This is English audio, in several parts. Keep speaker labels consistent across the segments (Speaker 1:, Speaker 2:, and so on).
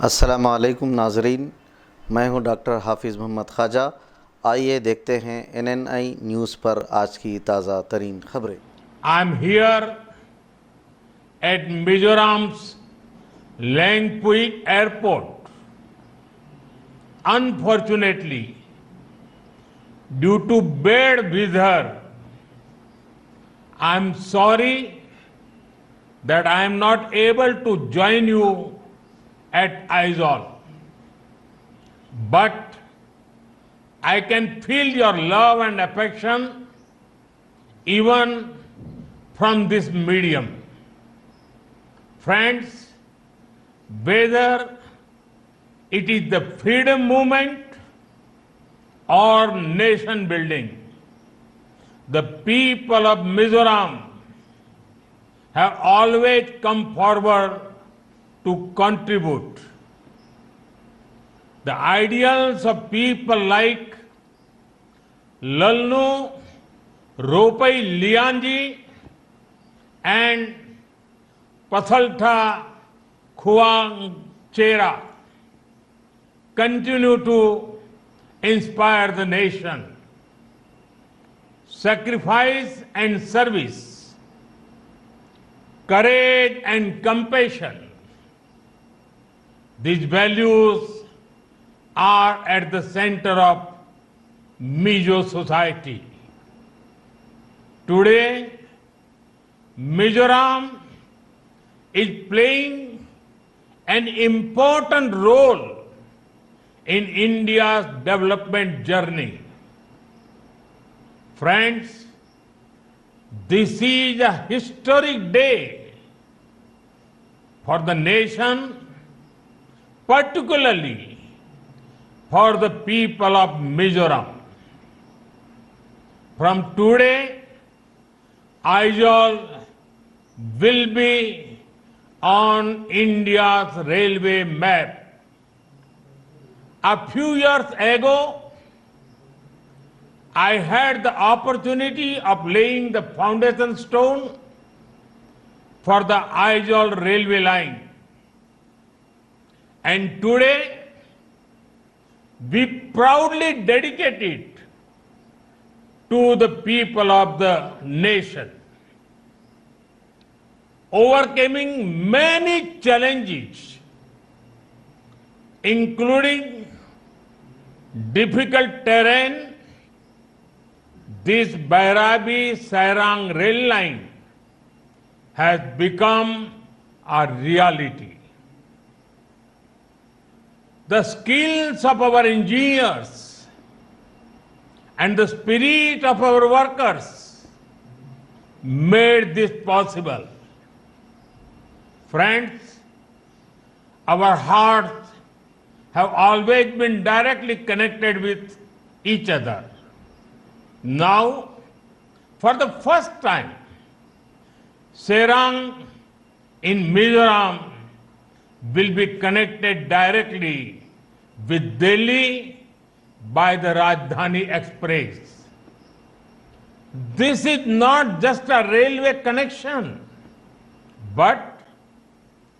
Speaker 1: अस्सलाम वालेकुम नाजरीन, मैं हूं डॉक्टर हाफिज़ मोहम्मद ख्वाजा। आइए देखते हैं NNI न्यूज़ पर आज की ताज़ा तरीन खबरें।
Speaker 2: I am here at Mizoram's Langpui Airport. Unfortunately, due to bad weather, I am sorry that I am not able to join you at Aizawl. But I can feel your love and affection even from this medium. Friends, whether it is the freedom movement or nation building, the people of Mizoram have always come forward to contribute. The ideals of people like Lalnu Ropai Lianji and Pathalta Khuangchera continue to inspire the nation. Sacrifice and service, courage and compassion, these values are at the center of Mizo society. Today, Mizoram is playing an important role in India's development journey. Friends, this is a historic day for the nation, particularly for the people of Mizoram. From today, Aizawl will be on India's railway map. A few years ago, I had the opportunity of laying the foundation stone for the Aizawl railway line. And today, we proudly dedicate it to the people of the nation. Overcoming many challenges, including difficult terrain, this Bairabi-Sairang rail line has become a reality. The skills of our engineers and the spirit of our workers made this possible. Friends, our hearts have always been directly connected with each other. Now, for the first time, Serang in Mizoram will be connected directly with Delhi by the Rajdhani Express. This is not just a railway connection, but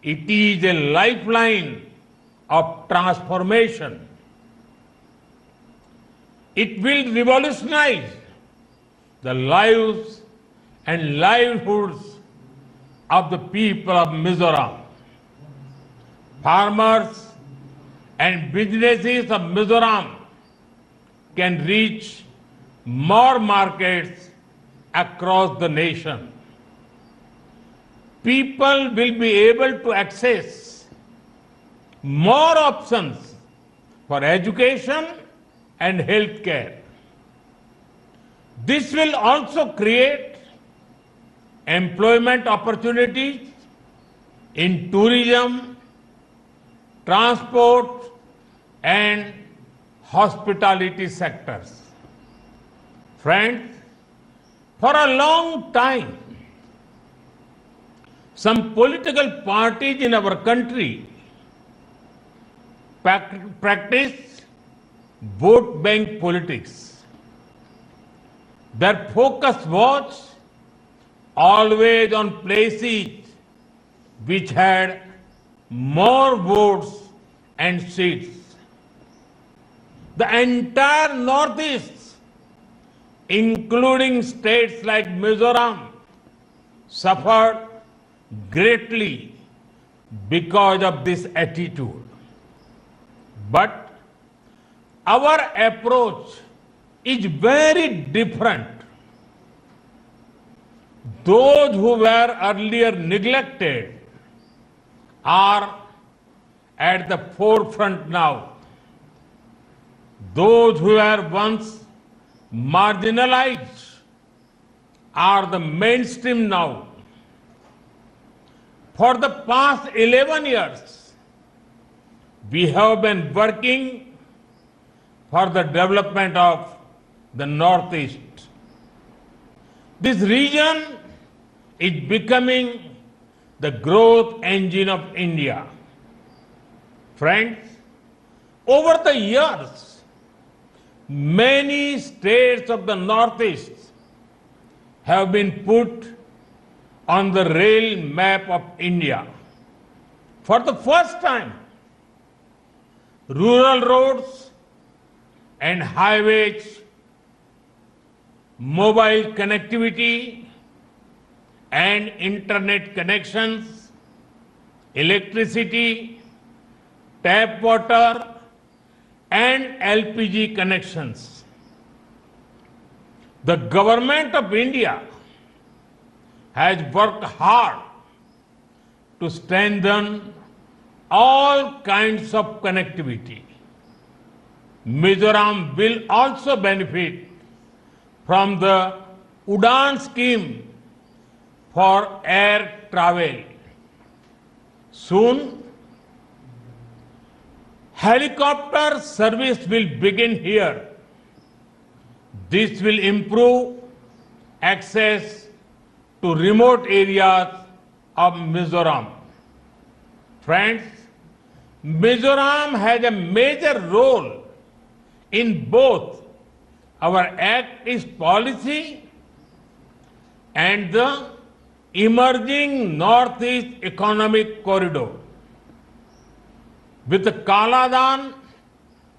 Speaker 2: it is a lifeline of transformation. It will revolutionize the lives and livelihoods of the people of Mizoram. Farmers and businesses of Mizoram can reach more markets across the nation. People will be able to access more options for education and healthcare. This will also create employment opportunities in tourism, transport, and hospitality sectors. Friends, for a long time, some political parties in our country practice vote bank politics. Their focus was always on places which had more votes and seats. The entire Northeast, including states like Mizoram, suffered greatly because of this attitude. But our approach is very different. Those who were earlier neglected are at the forefront now. Those who were once marginalized are the mainstream now. For the past 11 years, we have been working for the development of the Northeast. This region is becoming the growth engine of India. Friends, over the years, many states of the Northeast have been put on the rail map of India. For the first time, rural roads and highways, mobile connectivity and internet connections, electricity, tap water and LPG connections. The government of India has worked hard to strengthen all kinds of connectivity. Mizoram will also benefit from the Udan scheme for air travel. Soon, helicopter service will begin here. This will improve access to remote areas of Mizoram. Friends, Mizoram has a major role in both our Act East policy and the emerging Northeast Economic Corridor. With the Kaladan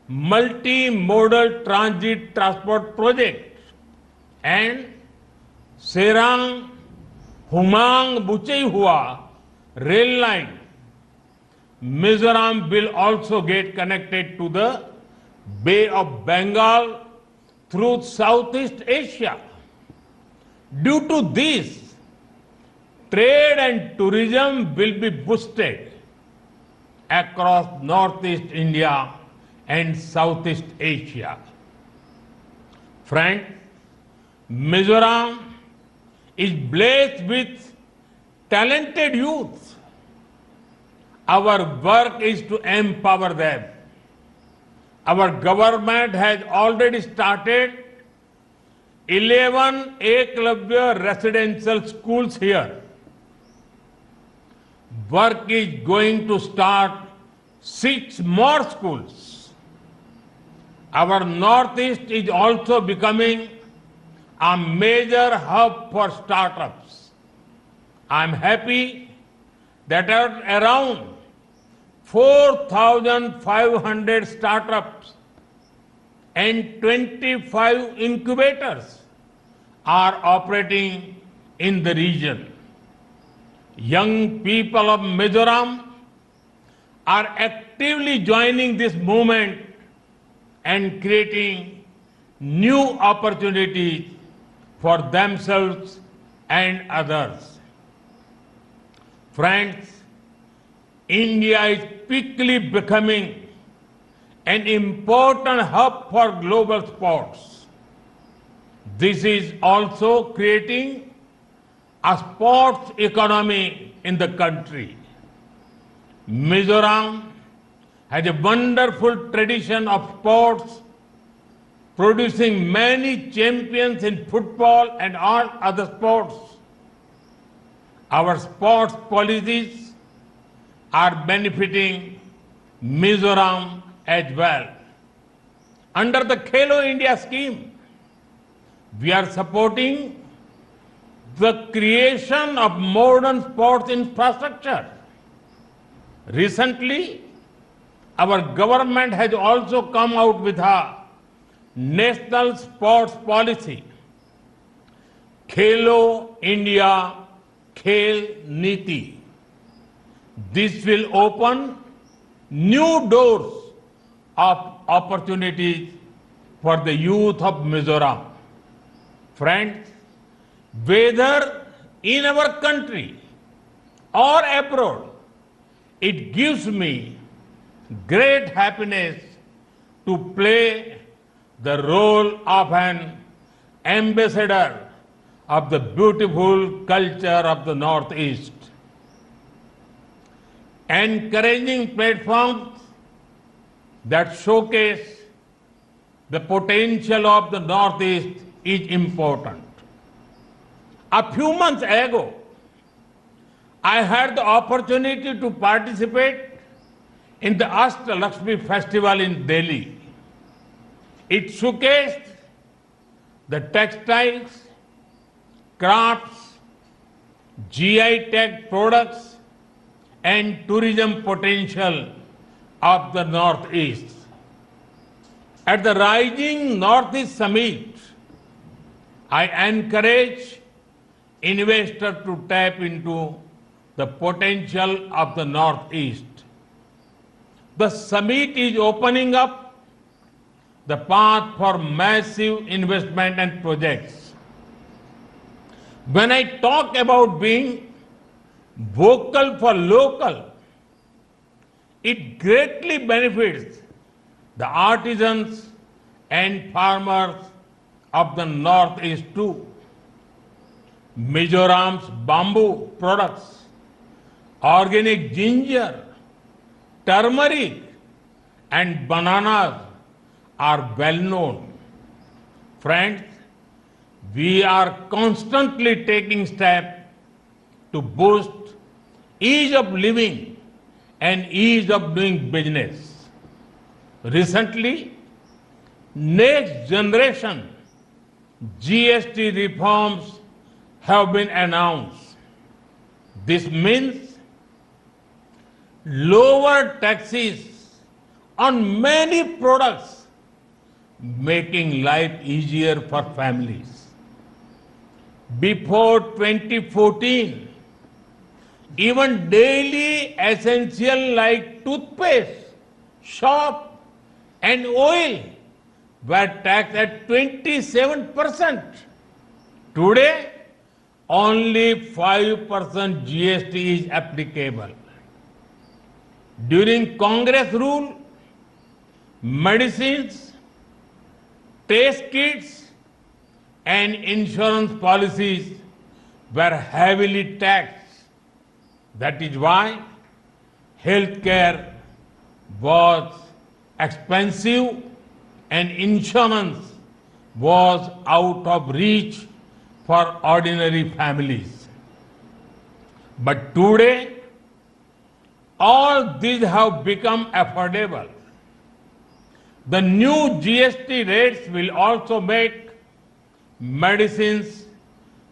Speaker 2: multi-modal transit transport project and Serang Humang Buchehua rail line, Mizoram will also get connected to the Bay of Bengal through Southeast Asia. Due to this, trade and tourism will be boosted across Northeast India and Southeast Asia. Friends, Mizoram is blessed with talented youth. Our work is to empower them. Our government has already started 11 Eklavya residential schools here. Work is going to start 6 more schools. Our Northeast is also becoming a major hub for startups. I am happy that around 4,500 startups and 25 incubators are operating in the region. Young people of Mizoram are actively joining this movement and creating new opportunities for themselves and others. Friends, India is quickly becoming an important hub for global sports. This is also creating a sports economy in the country. Mizoram has a wonderful tradition of sports, producing many champions in football and all other sports. Our sports policies are benefiting Mizoram as well. Under the Khelo India scheme, we are supporting the creation of modern sports infrastructure. Recently, our government has also come out with a national sports policy, Khelo India Khel Niti. This will open new doors of opportunities for the youth of Mizoram. Friends, whether in our country or abroad, it gives me great happiness to play the role of an ambassador of the beautiful culture of the Northeast. Encouraging platforms that showcase the potential of the Northeast is important. A few months ago, I had the opportunity to participate in the Ashtalakshmi festival in Delhi. It showcased the textiles, crafts, GI tag products, and tourism potential of the Northeast. At the Rising Northeast Summit, I encourage investors to tap into the potential of the Northeast. The summit is opening up the path for massive investment and projects. When I talk about being vocal for local, it greatly benefits the artisans and farmers of the Northeast too. Mizoram's bamboo products, organic ginger, turmeric, and bananas are well known. Friends, we are constantly taking steps to boost ease of living and ease of doing business. Recently, next generation GST reforms have been announced. This means lower taxes on many products, making life easier for families. Before 2014, even daily essential like toothpaste, soap, and oil were taxed at 27%. Today, only 5% GST is applicable. During Congress rule, medicines, test kits, and insurance policies were heavily taxed. That is why healthcare was expensive and insurance was out of reach for ordinary families. But today, all these have become affordable. The new GST rates will also make medicines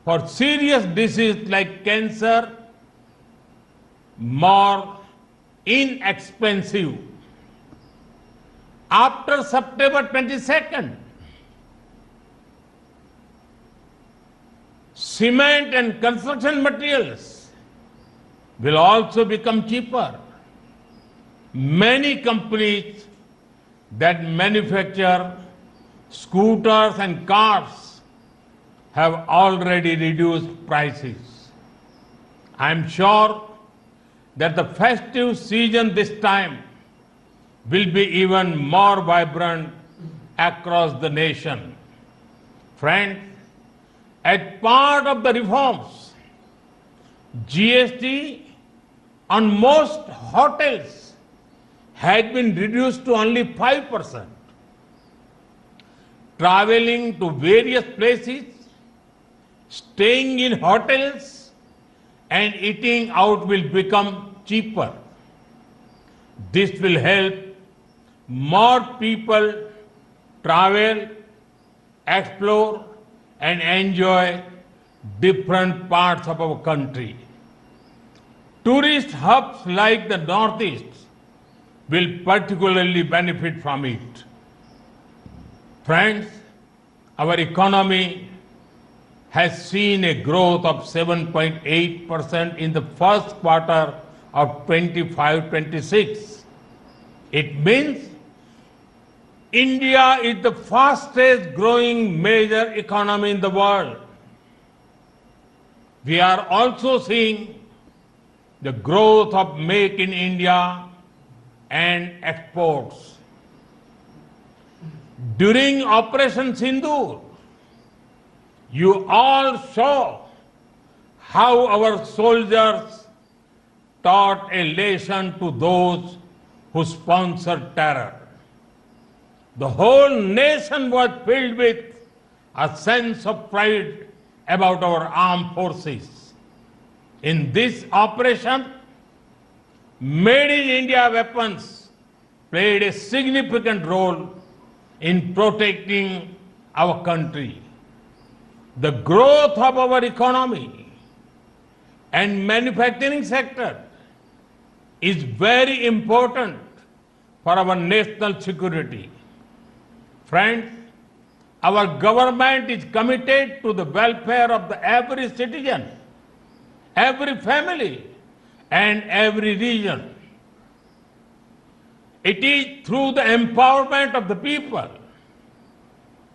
Speaker 2: for serious diseases like cancer more inexpensive. After September 22nd, cement and construction materials will also become cheaper. Many companies that manufacture scooters and cars have already reduced prices. I am sure that the festive season this time will be even more vibrant across the nation. Friends, as part of the reforms, GST on most hotels had been reduced to only 5%. Traveling to various places, staying in hotels, and eating out will become cheaper. This will help more people travel, explore, and enjoy different parts of our country. Tourist hubs like the Northeast will particularly benefit from it. Friends, our economy has seen a growth of 7.8% in the first quarter of 25-26. It means India is the fastest growing major economy in the world. We are also seeing the growth of Make in India and exports. During Operation Sindoor, you all saw how our soldiers taught a lesson to those who sponsored terror. The whole nation was filled with a sense of pride about our armed forces. In this operation, Made in India weapons played a significant role in protecting our country. The growth of our economy and manufacturing sector is very important for our national security. Friends, our government is committed to the welfare of every citizen, every family, and every region. It is through the empowerment of the people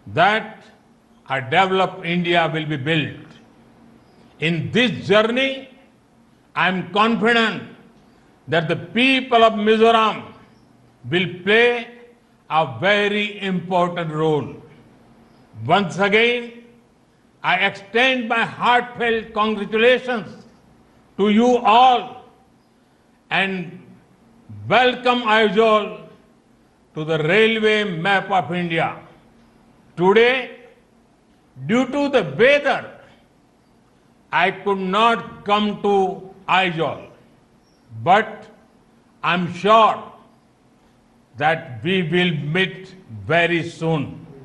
Speaker 2: that a developed India will be built. In this journey, I am confident that the people of Mizoram will play a very important role. Once again, I extend my heartfelt congratulations to you all and welcome Aizawl to the railway map of India. Today, due to the weather, I could not come to Aizawl, but I'm sure that we will meet very soon.